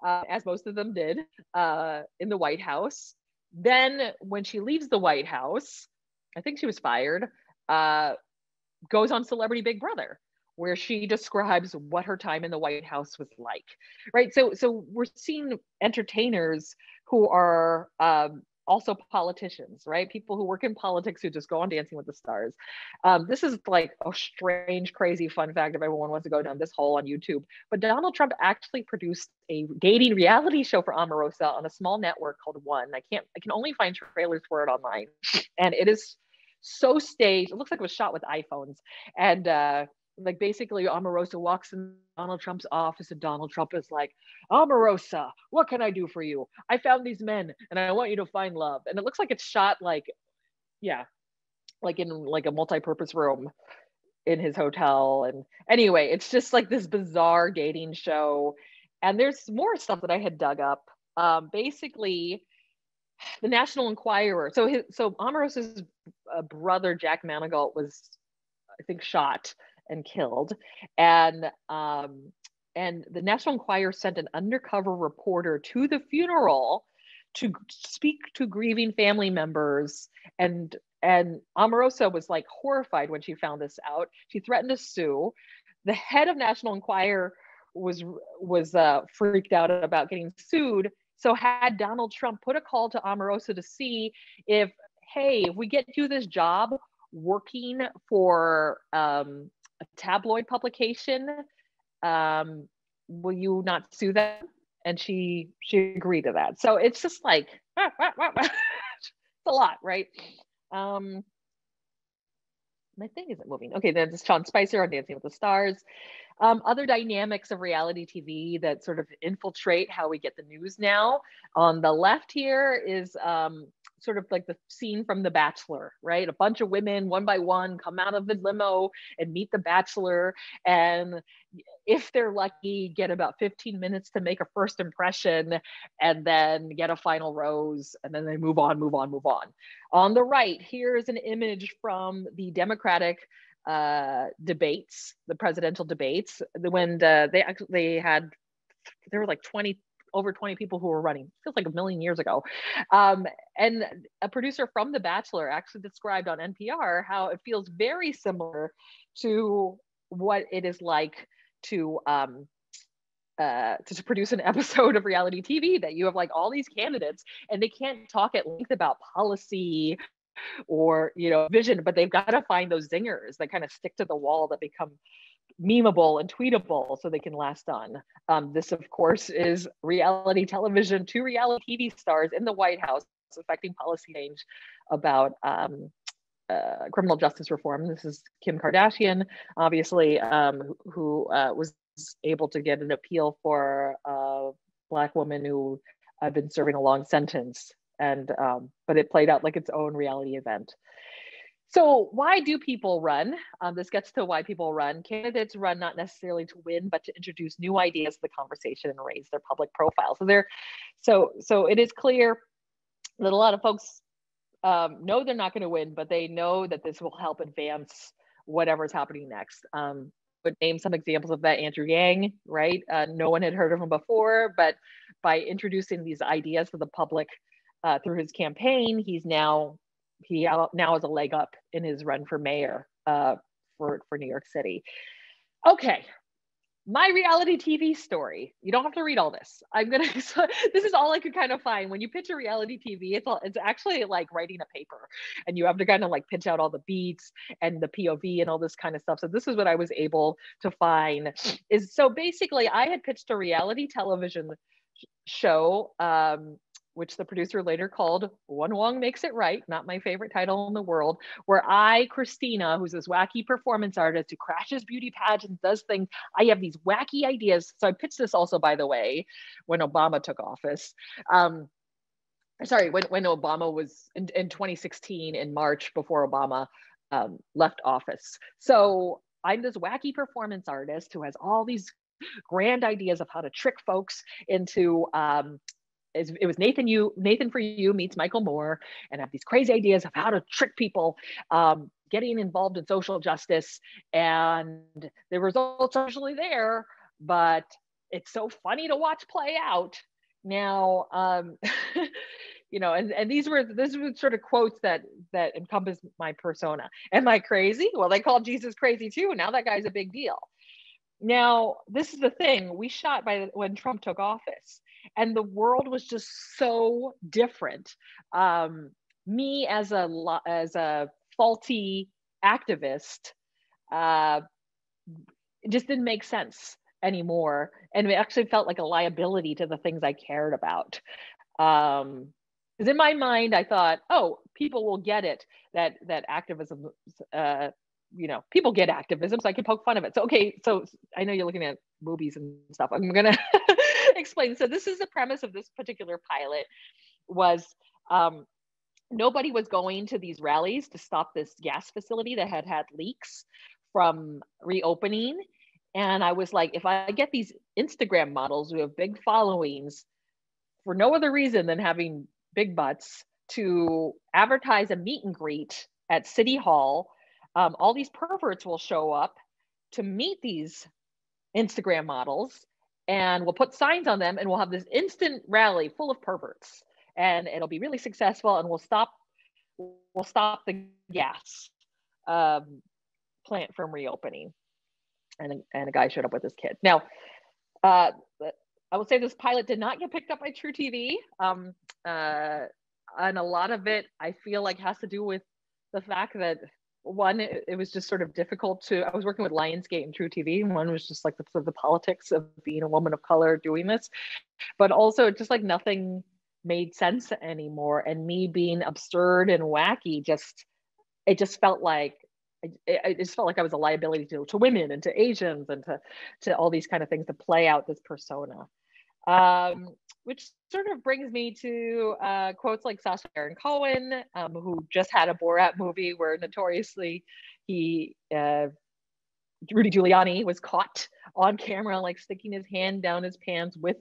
as most of them did, in the White House. Then when she leaves the White House, I think she was fired, goes on Celebrity Big Brother, where she describes what her time in the White House was like, right? So we're seeing entertainers who are also politicians, right? People who work in politics who just go on Dancing with the Stars. This is like a strange, crazy fun fact if everyone wants to go down this hole on YouTube. But Donald Trump actually produced a dating reality show for Omarosa on a small network called One. I can only find trailers for it online. And it is so staged. It looks like it was shot with iPhones. And basically Omarosa walks in Donald Trump's office and Donald Trump is like, "Omarosa, what can I do for you? I found these men and I want you to find love." And it looks like it's shot in a multi-purpose room in his hotel. And anyway, it's just like this bizarre dating show. And there's more stuff that I had dug up. Basically, the National Enquirer. So Omarosa's brother, Jack Manigault, was, I think, shot and killed. And the National Enquirer sent an undercover reporter to the funeral to speak to grieving family members. And Omarosa was horrified when she found this out. She threatened to sue. The head of National Enquirer was freaked out about getting sued. So had Donald Trump put a call to Omarosa to see if we get you this job working for a tabloid publication, will you not sue them? And she agreed to that. So it's just it's a lot, right? My thing isn't moving. Okay, then it's Sean Spicer on Dancing with the Stars. Other dynamics of reality TV that sort of infiltrate how we get the news now. On the left here is sort of like the scene from The Bachelor, right? A bunch of women, one by one, come out of the limo and meet the Bachelor. And if they're lucky, get about 15 minutes to make a first impression and then get a final rose. And then they move on, move on, move on. On the right, here's an image from the Democratic debates, the presidential debates, when there were like over 20 people who were running. It feels like a million years ago. And a producer from The Bachelor actually described on NPR how it feels very similar to what it is like to produce an episode of reality TV, that you have like all these candidates and they can't talk at length about policy or, you know, vision, but they've got to find those zingers that kind of stick to the wall, that become memeable and tweetable so they can last on. This, of course, is reality television, 2 reality TV stars in the White House affecting policy change about criminal justice reform. This is Kim Kardashian, obviously, who was able to get an appeal for a Black woman who had been serving a long sentence. And but it played out like its own reality event. So why do people run? This gets to why people run. Candidates run not necessarily to win, but to introduce new ideas to the conversation and raise their public profile. So it is clear that a lot of folks know they're not going to win, but they know that this will help advance whatever's happening next. Would name some examples of that. Andrew Yang, right? No one had heard of him before, but by introducing these ideas to the public through his campaign, he now has a leg up in his run for mayor for New York City. Okay, my reality TV story. You don't have to read all this. This is all I could kind of find. When you pitch a reality TV, it's actually like writing a paper, and you have to kind of like pitch out all the beats and the POV and all this kind of stuff. So this is what I was able to find. So basically, I had pitched a reality television show, which the producer later called One Wong Makes It Right, not my favorite title in the world, where Kristina, who's this wacky performance artist who crashes beauty pageants, does things, I have these wacky ideas. So I pitched this also, by the way, when Obama took office. When Obama was in 2016, in March, before Obama left office. So I'm this wacky performance artist who has all these grand ideas of how to trick folks into it was Nathan For You meets Michael Moore, and I have these crazy ideas of how to trick people getting involved in social justice, and the results are usually there, but it's so funny to watch play out. Now, you know, and these were sort of quotes that encompass my persona. Am I crazy? Well, they called Jesus crazy too. Now that guy's a big deal. Now, this is the thing. We shot when Trump took office, and the world was just so different. Me as a faulty activist, it just didn't make sense anymore, and it actually felt like a liability to the things I cared about. Because in my mind, I thought, oh, people will get it, that activism. You know, people get activism, so I can poke fun of it. So, okay, so I know you're looking at movies and stuff. I'm gonna explain. So this is the premise of this particular pilot, was nobody was going to these rallies to stop this gas facility that had leaks from reopening. And I was like, if I get these Instagram models who have big followings for no other reason than having big butts to advertise a meet and greet at City Hall, all these perverts will show up to meet these Instagram models, and we'll put signs on them, and we'll have this instant rally full of perverts, and it'll be really successful, and we'll stop the gas plant from reopening. And a guy showed up with his kid. Now, I will say this pilot did not get picked up by True TV, and a lot of it I feel like has to do with the fact that, one, it was just sort of difficult I was working with Lionsgate and True TV, and one was just like the politics of being a woman of color doing this, but also just like nothing made sense anymore, and me being absurd and wacky it just felt like I was a liability to women and to Asians and to all these kind of things, to play out this persona. Which sort of brings me to quotes like Sacha Baron Cohen, who just had a Borat movie where notoriously Rudy Giuliani was caught on camera, like sticking his hand down his pants with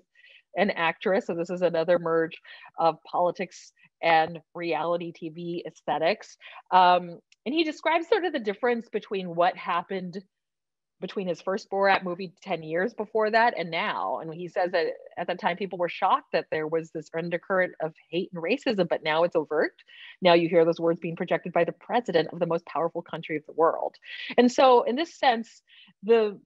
an actress. So this is another merge of politics and reality TV aesthetics. And he describes sort of the difference between what happened between his first Borat movie 10 years before that and now. And he says that at the time people were shocked that there was this undercurrent of hate and racism, but now it's overt. Now you hear those words being projected by the president of the most powerful country of the world. And so in this sense, the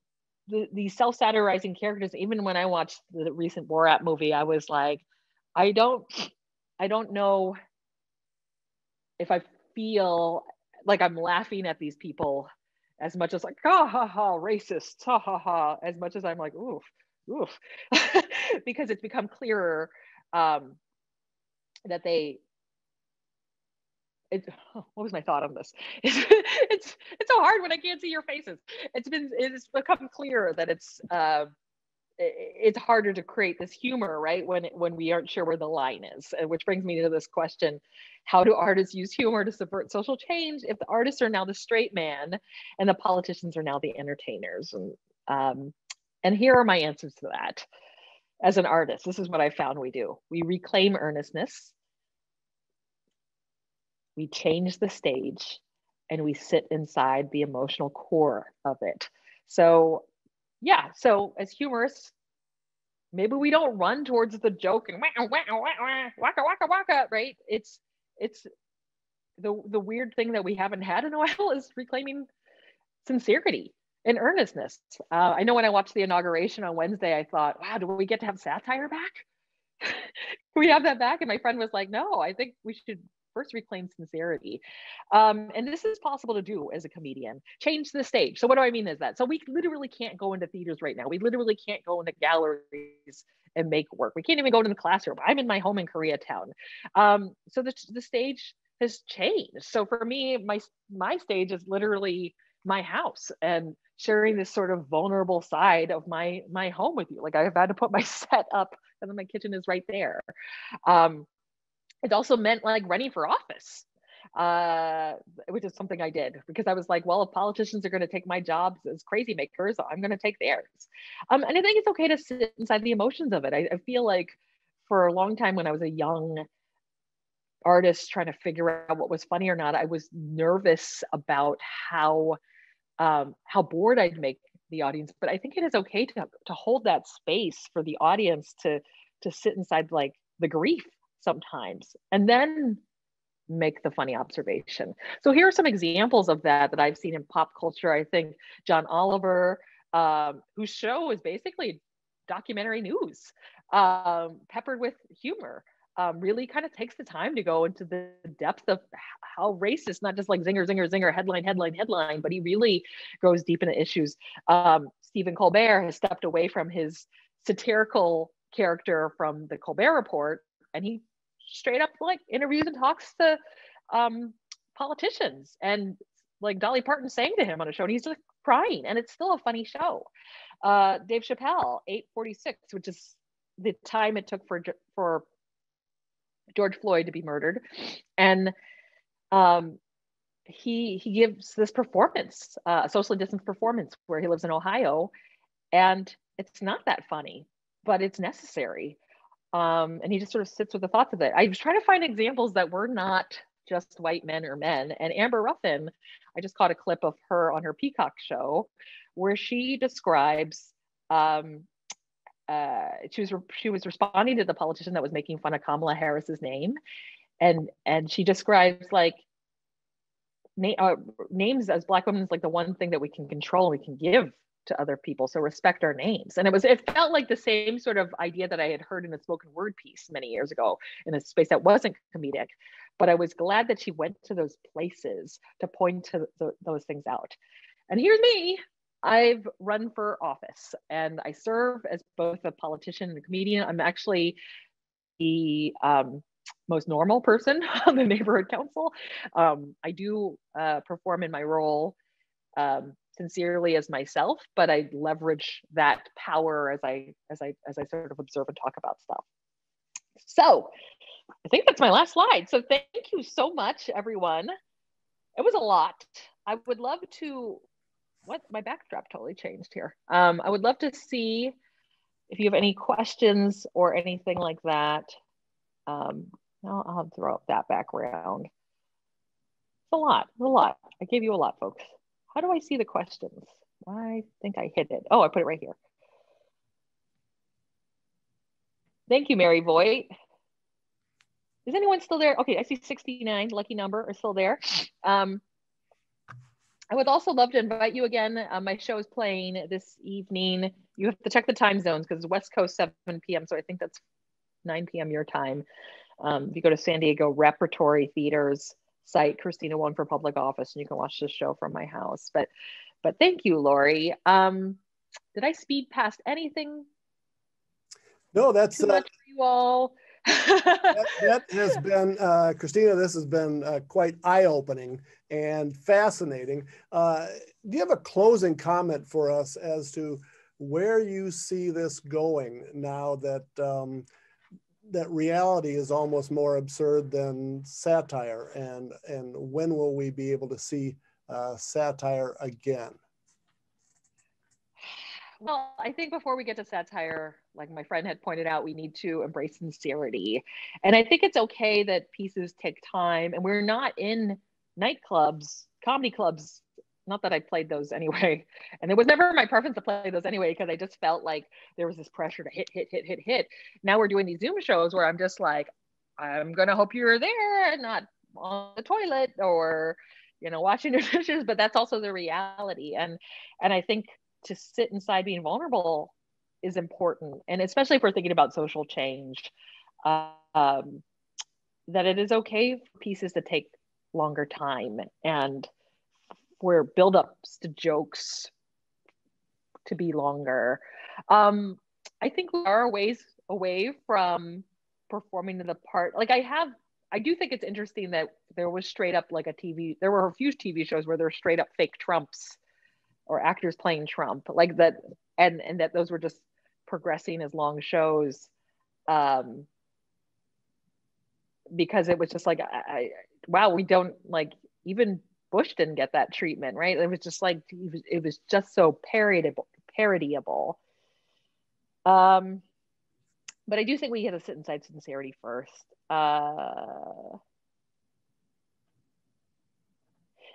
self-satirizing characters, even when I watched the recent Borat movie, I was like, I don't know if I feel like I'm laughing at these people as much as like, ha ha ha, racist, ha ha ha, as much as I'm like, oof, oof, because it's become clearer that what was my thought on this? It's so hard when I can't see your faces. It's become clearer that it's harder to create this humor, right? When we aren't sure where the line is, which brings me to this question: how do artists use humor to subvert social change if the artists are now the straight man and the politicians are now the entertainers? And here are my answers to that. As an artist, this is what I found we do. We reclaim earnestness, we change the stage, and we sit inside the emotional core of it. So yeah, so as humorists, maybe we don't run towards the joke and waka waka waka, right? It's the weird thing that we haven't had in a while is reclaiming sincerity and earnestness. I know when I watched the inauguration on Wednesday, I thought, wow, do we get to have satire back? Can we have that back? And my friend was like, no, I think we should first reclaim sincerity. And this is possible to do as a comedian. Change the stage. So what do I mean is that? So we literally can't go into theaters right now. We literally can't go into galleries and make work. We can't even go to the classroom. I'm in my home in Koreatown. So the stage has changed. So for me, my stage is literally my house and sharing this sort of vulnerable side of my home with you. Like I've had to put my set up and then my kitchen is right there. It also meant like running for office, which is something I did because I was like, well, if politicians are going to take my jobs as crazy makers, I'm going to take theirs. And I think it's okay to sit inside the emotions of it. I feel like for a long time when I was a young artist trying to figure out what was funny or not, I was nervous about how bored I'd make the audience. But I think it is okay to hold that space for the audience to sit inside like the grief sometimes and then make the funny observation. So here are some examples of that I've seen in pop culture. I think John Oliver, whose show is basically documentary news, peppered with humor, really kind of takes the time to go into the depth of how racist, not just like zinger, zinger, zinger, headline, headline, headline, but he really goes deep into issues. Stephen Colbert has stepped away from his satirical character from the Colbert Report, and he straight up like interviews and talks to politicians, and like Dolly Parton sang to him on a show and he's just crying, and it's still a funny show. Dave Chappelle, 846, which is the time it took for George Floyd to be murdered, and he gives this performance, a socially distanced performance where he lives in Ohio, and it's not that funny, but it's necessary. And he just sort of sits with the thoughts of it. I was trying to find examples that were not just white men or men. And Amber Ruffin, I just caught a clip of her on her Peacock show where she describes, she was responding to the politician that was making fun of Kamala Harris's name. And she describes like names as Black women is like the one thing that we can control, we can give to other people, so respect our names. And it felt like the same sort of idea that I had heard in a spoken word piece many years ago in a space that wasn't comedic, but I was glad that she went to those places to point to those things out. And here's me, I've run for office and I serve as both a politician and a comedian. I'm actually the most normal person on the neighborhood council. I do perform in my role sincerely as myself, but I leverage that power as I sort of observe and talk about stuff. So I think that's my last slide. So thank you so much, everyone. It was a lot. I would love to, my backdrop totally changed here. I would love to see if you have any questions or anything like that. I'll throw up that background. It's a lot. I gave you a lot, folks. How do I see the questions? I think I hit it. Oh, I put it right here. Thank you, Mary Voigt. Is anyone still there? Okay, I see 69, lucky number, are still there. I would also love to invite you again. My show is playing this evening. You have to check the time zones because West Coast 7 p.m. So I think that's 9 p.m. your time. If you go to San Diego Repertory Theater's site, Kristina Wong for Public Office, and you can watch this show from my house. But thank you, Lori. Did I speed past anything? No, that's too much for you all. that has been, Kristina, this has been quite eye-opening and fascinating. Do you have a closing comment for us as to where you see this going now that that reality is almost more absurd than satire, and when will we be able to see satire again? Well, I think before we get to satire, like my friend had pointed out, we need to embrace sincerity. And I think it's okay that pieces take time, and we're not in nightclubs, comedy clubs. Not that I played those anyway. And it was never my preference to play those anyway, because I just felt like there was this pressure to hit. Now we're doing these Zoom shows where I'm just like, I'm going to hope you're there and not on the toilet or, washing your dishes, but that's also the reality. And I think to sit inside being vulnerable is important. And especially if we're thinking about social change, that it is okay for pieces to take longer time, and where build-ups to jokes to be longer. I think we are a ways away from performing to the part. Like I do think it's interesting that there was straight up like there were a few TV shows where there were straight up fake Trumps or actors playing Trump, like that, and that those were just progressing as long shows, because it was just like, wow, we don't, like, even Bush didn't get that treatment, right? It was just like, it was just so parodyable. But I do think we have to sit inside sincerity first.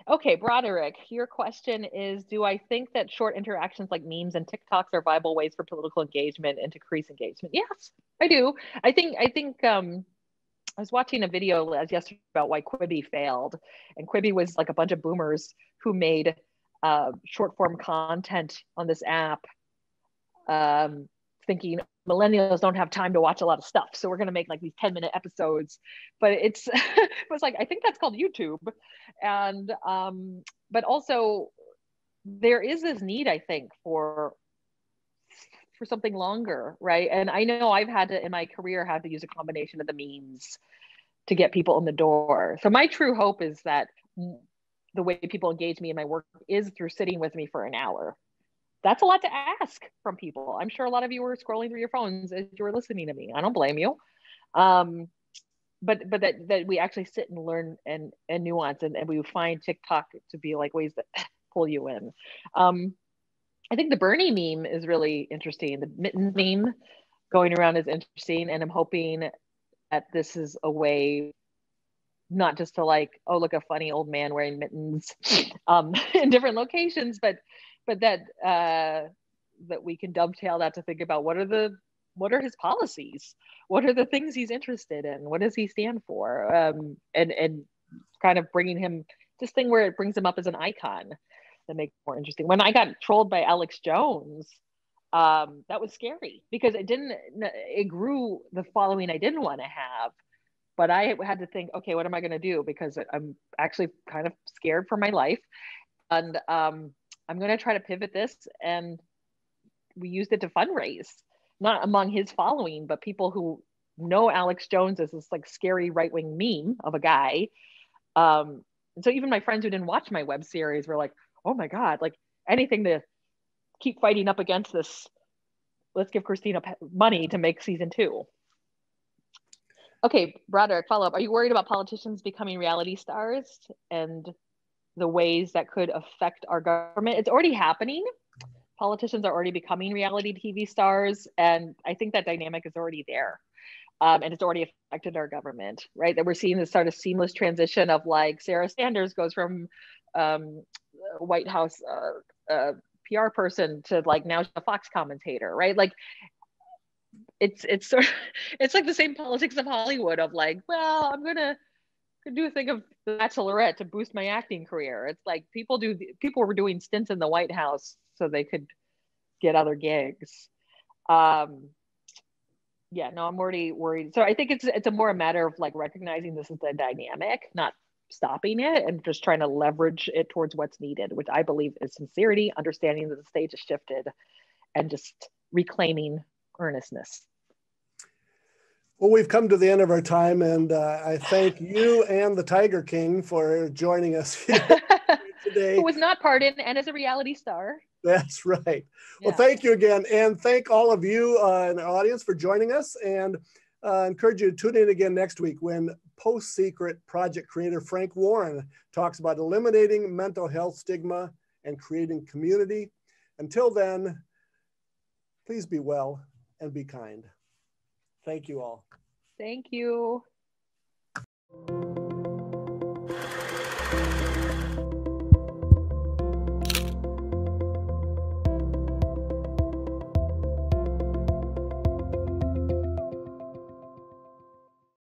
Okay, Broderick, your question is, do I think that short interactions like memes and TikToks are viable ways for political engagement and to increase engagement? Yes, I do. I think I was watching a video yesterday about why Quibi failed. And Quibi was like a bunch of boomers who made short form content on this app, thinking millennials don't have time to watch a lot of stuff, so we're going to make like these 10-minute episodes. But it was like, I think that's called YouTube. And but also there is this need, I think, for something longer, right? And I know I've had to, in my career, had to use a combination of the memes to get people in the door. So my true hope is that the way people engage me in my work is through sitting with me for an hour. That's a lot to ask from people. I'm sure a lot of you were scrolling through your phones as you were listening to me. I don't blame you. But that we actually sit and learn and nuance, and we find TikTok to be like ways that pull you in. I think the Bernie meme is really interesting. The mittens meme going around is interesting, and I'm hoping that this is a way not just to like, oh, look, a funny old man wearing mittens in different locations, but that that we can dovetail that to think about what are his policies, what are the things he's interested in, what does he stand for, and kind of bringing him this thing where it brings him up as an icon that makes it more interesting. When I got trolled by Alex Jones, that was scary because it grew the following I didn't want to have. But I had to think, okay, what am I going to do? Because I'm actually kind of scared for my life. And I'm going to try to pivot this. And we used it to fundraise, not among his following, but people who know Alex Jones as this like scary right-wing meme of a guy. And so even my friends who didn't watch my web series were like, oh my God, like anything to keep fighting up against this. Let's give Kristina money to make season 2. Okay, Broderick, follow up. Are you worried about politicians becoming reality stars and the ways that could affect our government? It's already happening. Politicians are already becoming reality TV stars, and I think that dynamic is already there. And it's already affected our government, right? That we're seeing this sort of seamless transition of like Sarah Sanders goes from White House PR person to like now a Fox commentator, right? Like it's sort of, it's like the same politics of Hollywood of like, well, I'm gonna do a thing of The Bachelorette to boost my acting career. It's like people were doing stints in the White House so they could get other gigs. Yeah, no, I'm already worried. So I think it's a more a matter of like recognizing this is the dynamic, not stopping it and just trying to leverage it towards what's needed, which I believe is sincerity, understanding that the stage has shifted, and just reclaiming earnestness. Well, we've come to the end of our time, and I thank you and the Tiger King for joining us here today. Who was not pardoned and is a reality star. That's right. Yeah. Well, thank you again. And thank all of you in the audience for joining us, and encourage you to tune in again next week when Post Secret project creator Frank Warren talks about eliminating mental health stigma and creating community. Until then, please be well and be kind. Thank you all. Thank you.